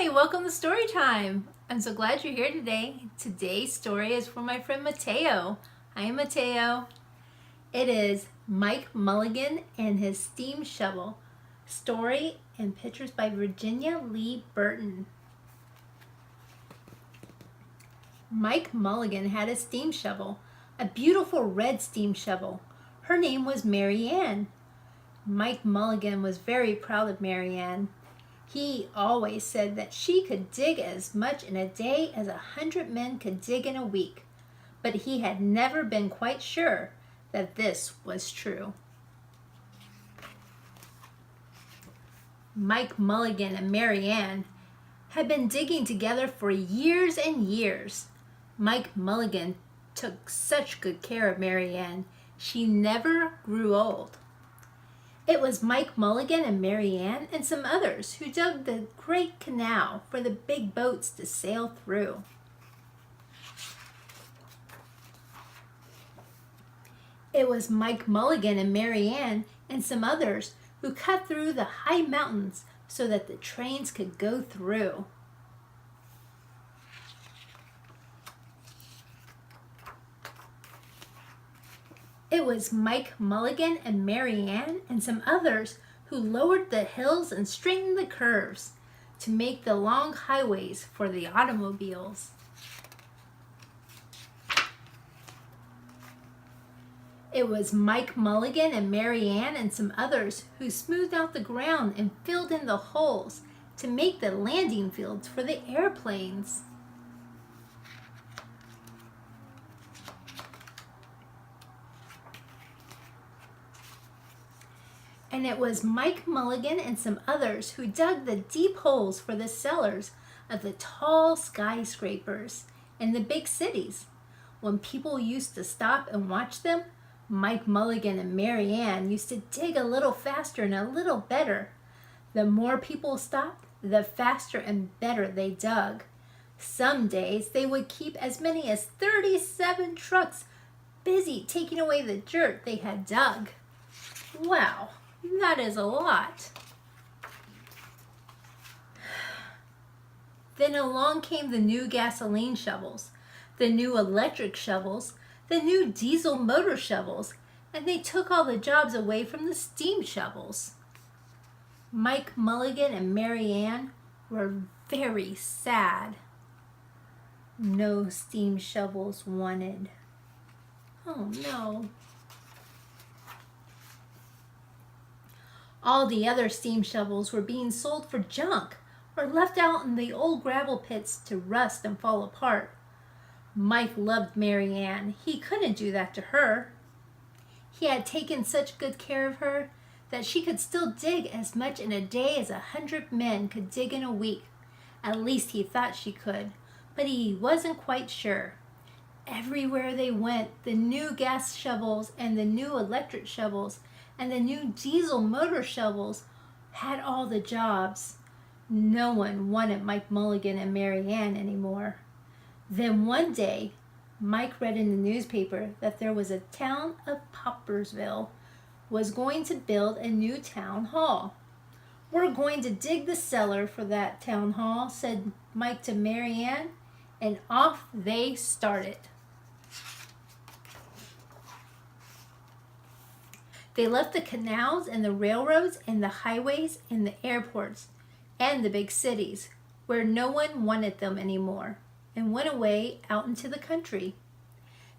Hi, welcome to Story Time. I'm so glad you're here today. Today's story is for my friend Mateo. Hi, Mateo. It is Mike Mulligan and his steam shovel. Story and pictures by Virginia Lee Burton. Mike Mulligan had a steam shovel, a beautiful red steam shovel. Her name was Mary Ann. Mike Mulligan was very proud of Mary Ann. He always said that she could dig as much in a day as 100 men could dig in a week, but he had never been quite sure that this was true. Mike Mulligan and Mary Ann had been digging together for years and years. Mike Mulligan took such good care of Mary Ann. She never grew old. It was Mike Mulligan and Mary Ann and some others who dug the great canal for the big boats to sail through. It was Mike Mulligan and Mary Ann and some others who cut through the high mountains so that the trains could go through. It was Mike Mulligan and Mary Ann and some others who lowered the hills and straightened the curves to make the long highways for the automobiles. It was Mike Mulligan and Mary Ann and some others who smoothed out the ground and filled in the holes to make the landing fields for the airplanes. And it was Mike Mulligan and some others who dug the deep holes for the cellars of the tall skyscrapers in the big cities. When people used to stop and watch them, Mike Mulligan and Mary Ann used to dig a little faster and a little better. The more people stopped, the faster and better they dug. Some days they would keep as many as 37 trucks busy taking away the dirt they had dug. Wow! That is a lot. Then along came the new gasoline shovels, the new electric shovels, the new diesel motor shovels, and they took all the jobs away from the steam shovels. Mike Mulligan and Mary Ann were very sad. No steam shovels wanted. Oh no. All the other steam shovels were being sold for junk or left out in the old gravel pits to rust and fall apart. Mike loved Mary Ann. He couldn't do that to her. He had taken such good care of her that she could still dig as much in a day as 100 men could dig in a week. At least he thought she could, but he wasn't quite sure. Everywhere they went, the new gas shovels and the new electric shovels and the new diesel motor shovels had all the jobs. No one wanted Mike Mulligan and Mary Ann anymore. Then one day, Mike read in the newspaper that there was a town of Poppersville was going to build a new town hall. "We're going to dig the cellar for that town hall," said Mike to Mary Ann, and off they started. They left the canals and the railroads and the highways and the airports and the big cities where no one wanted them anymore and went away out into the country.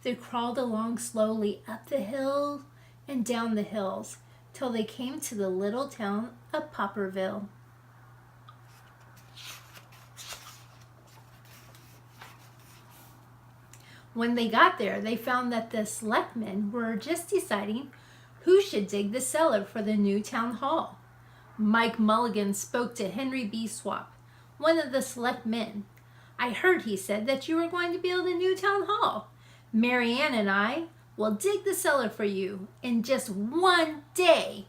They crawled along slowly up the hills and down the hills till they came to the little town of Popperville. When they got there, they found that the selectmen were just deciding who should dig the cellar for the new town hall. Mike Mulligan spoke to Henry B. Swap, one of the selectmen. "I heard," he said, "that you were going to build a new town hall. Mary Ann and I will dig the cellar for you in just one day."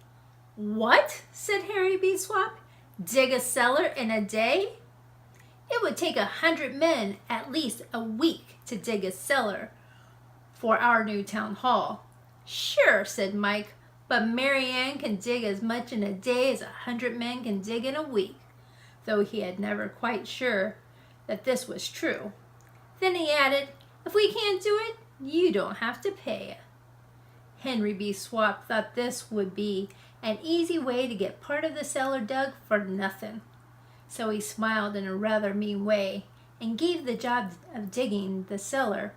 "What?" said Henry B. Swap. "Dig a cellar in a day? It would take 100 men at least a week to dig a cellar for our new town hall." "Sure," said Mike, "but Mary Ann can dig as much in a day as 100 men can dig in a week." though he had never quite sure that this was true. Then he added, "If we can't do it, you don't have to pay." Henry B. Swap thought this would be an easy way to get part of the cellar dug for nothing. So he smiled in a rather mean way and gave the job of digging the cellar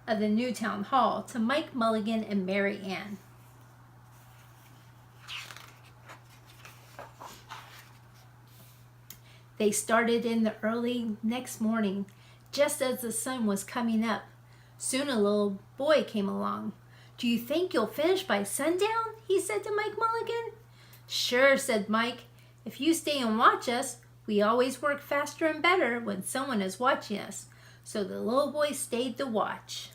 of the new town hall to Mike Mulligan and Mary Ann. They started in the early next morning, just as the sun was coming up. Soon a little boy came along. "Do you think you'll finish by sundown?" he said to Mike Mulligan. "Sure," said Mike. "If you stay and watch us, we always work faster and better when someone is watching us." So the little boy stayed to watch.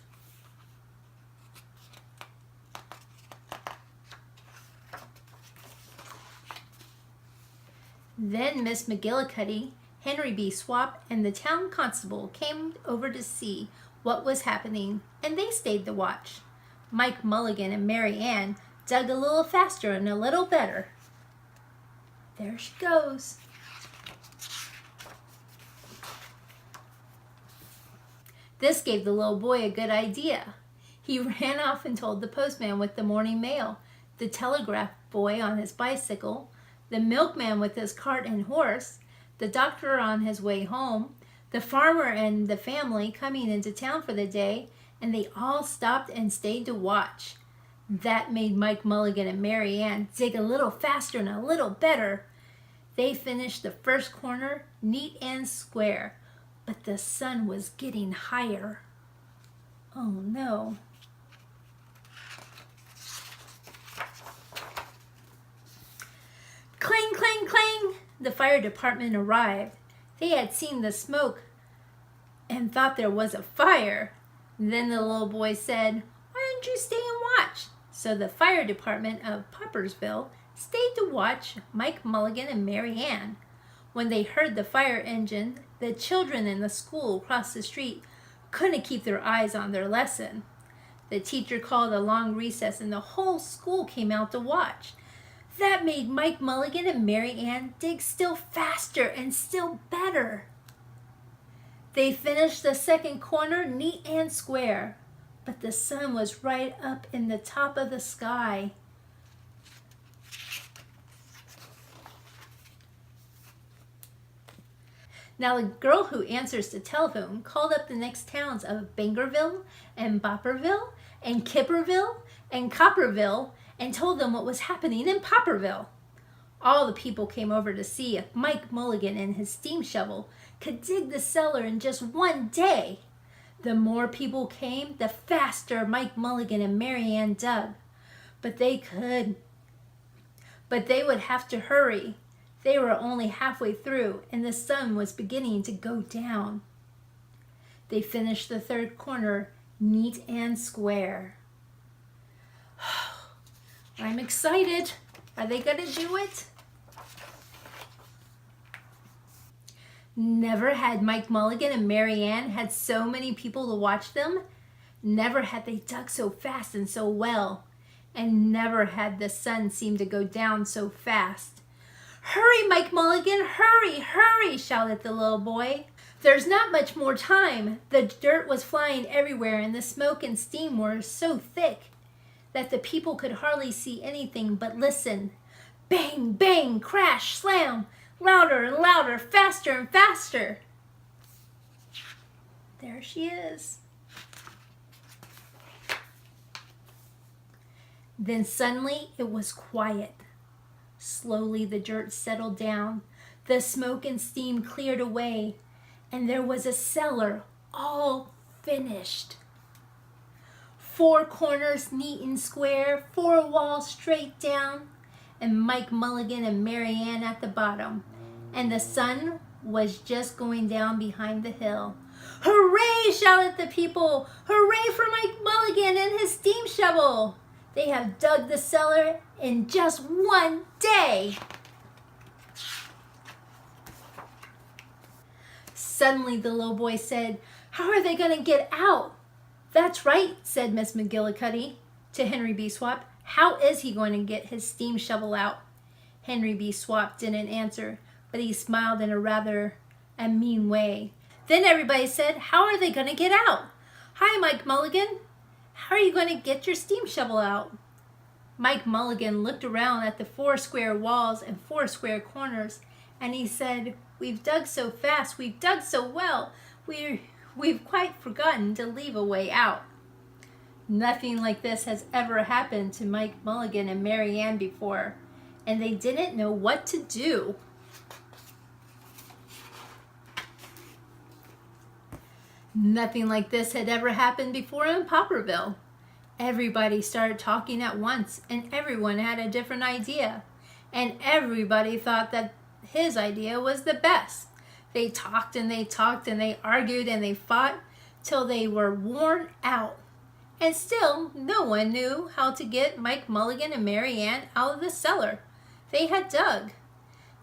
Then Miss McGillicuddy, Henry B. Swap, and the town constable came over to see what was happening, and they stayed to watch. Mike Mulligan and Mary Ann dug a little faster and a little better. There she goes. This gave the little boy a good idea. He ran off and told the postman with the morning mail, the telegraph boy on his bicycle, the milkman with his cart and horse, the doctor on his way home, the farmer and the family coming into town for the day, and they all stopped and stayed to watch. That made Mike Mulligan and Mary Ann dig a little faster and a little better. They finished the first corner neat and square, but the sun was getting higher. Oh no. Clang, clang, clang! The fire department arrived. They had seen the smoke and thought there was a fire. Then the little boy said, "Why don't you stay and watch?" So the fire department of Poppersville stayed to watch Mike Mulligan and Mary Ann. When they heard the fire engine, the children in the school across the street couldn't keep their eyes on their lesson. The teacher called a long recess and the whole school came out to watch. That made Mike Mulligan and Mary Ann dig still faster and still better. They finished the second corner neat and square, but the sun was right up in the top of the sky. Now the girl who answers the telephone called up the next towns of Bangerville and Bopperville and Kipperville and Copperville and told them what was happening in Popperville. All the people came over to see if Mike Mulligan and his steam shovel could dig the cellar in just one day. The more people came, the faster Mike Mulligan and Mary Ann dug. But they would have to hurry. They were only halfway through, and the sun was beginning to go down. They finished the third corner neat and square. I'm excited. Are they going to do it? Never had Mike Mulligan and Mary Ann had so many people to watch them. Never had they dug so fast and so well. And never had the sun seemed to go down so fast. "Hurry, Mike Mulligan, hurry, hurry," shouted the little boy. There's not much more time. The dirt was flying everywhere and the smoke and steam were so thick that the people could hardly see anything but listen. Bang, bang, crash, slam, louder and louder, faster and faster. There she is. Then suddenly it was quiet. Slowly the dirt settled down, the smoke and steam cleared away, and there was a cellar all finished. 4 corners neat and square, 4 walls straight down, and Mike Mulligan and Mary Ann at the bottom, and the sun was just going down behind the hill. "Hooray!" shouted the people. "Hooray for Mike Mulligan and his steam shovel! They have dug the cellar in just one day." Suddenly the little boy said, "How are they going to get out?" "That's right," said Miss McGillicuddy to Henry B. Swap. "How is he going to get his steam shovel out?" Henry B. Swap didn't answer, but he smiled in a rather mean way. Then everybody said, "How are they going to get out?" "Hi, Mike Mulligan. How are you going to get your steam shovel out?" Mike Mulligan looked around at the 4 square walls and 4 square corners, and he said, "We've dug so fast, we've dug so well, we've quite forgotten to leave a way out." Nothing like this has ever happened to Mike Mulligan and Mary Ann before, and they didn't know what to do. Nothing like this had ever happened before in Popperville. Everybody started talking at once, and everyone had a different idea. And everybody thought that his idea was the best. They talked and they talked and they argued and they fought till they were worn out. And still, no one knew how to get Mike Mulligan and Mary Ann out of the cellar they had dug.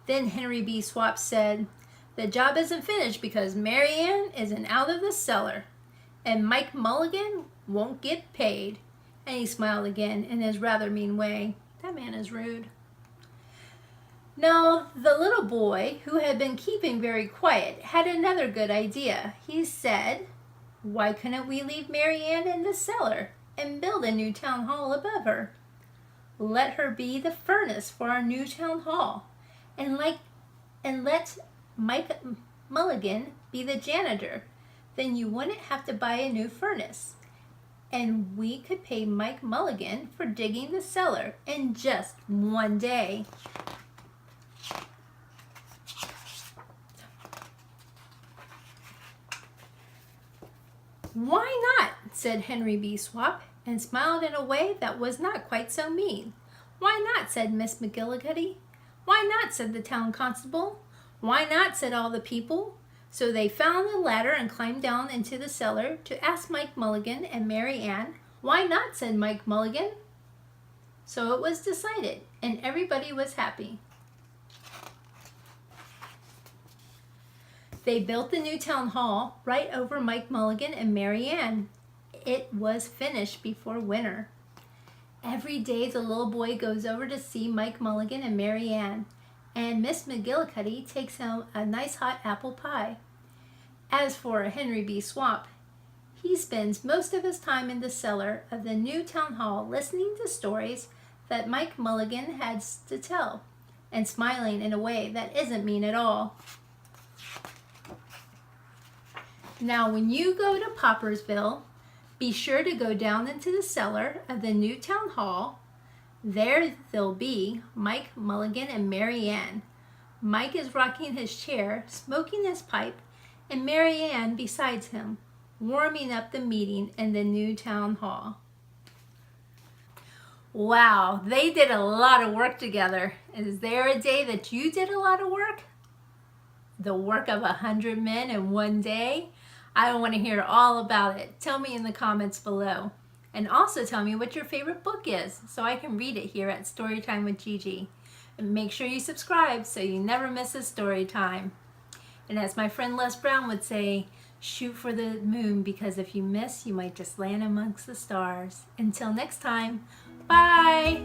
Then Henry B. Swap said, "The job isn't finished because Mary Ann isn't out of the cellar, and Mike Mulligan won't get paid." And he smiled again in his rather mean way. That man is rude. Now, the little boy, who had been keeping very quiet, had another good idea. He said, "Why couldn't we leave Mary Ann in the cellar and build a new town hall above her? Let her be the furnace for our new town hall, and let Mike Mulligan be the janitor. Then you wouldn't have to buy a new furnace. And we could pay Mike Mulligan for digging the cellar in just one day." "Why not?" said Henry B. Swap, and smiled in a way that was not quite so mean. "Why not?" said Miss McGillicuddy. "Why not?" said the town constable. "Why not?" said all the people. So they found a ladder and climbed down into the cellar to ask Mike Mulligan and Mary Ann. "Why not?" said Mike Mulligan. So it was decided, and everybody was happy. They built the new town hall right over Mike Mulligan and Mary Ann. It was finished before winter. Every day the little boy goes over to see Mike Mulligan and Mary Ann, and Miss McGillicuddy takes home a nice hot apple pie. As for Henry B. Swamp, he spends most of his time in the cellar of the new town hall listening to stories that Mike Mulligan has to tell, and smiling in a way that isn't mean at all. Now, when you go to Poppersville, be sure to go down into the cellar of the new town hall. There they'll be Mike Mulligan and Mary Ann. Mike is rocking his chair, smoking his pipe, and Mary Ann beside him, warming up the meeting in the new town hall. Wow, they did a lot of work together. Is there a day that you did a lot of work? The work of 100 men in one day? I want to hear all about it. Tell me in the comments below. And also tell me what your favorite book is so I can read it here at Story Time with Gigi. And make sure you subscribe so you never miss a story time. And as my friend Les Brown would say, shoot for the moon, because if you miss, you might just land amongst the stars. Until next time, bye!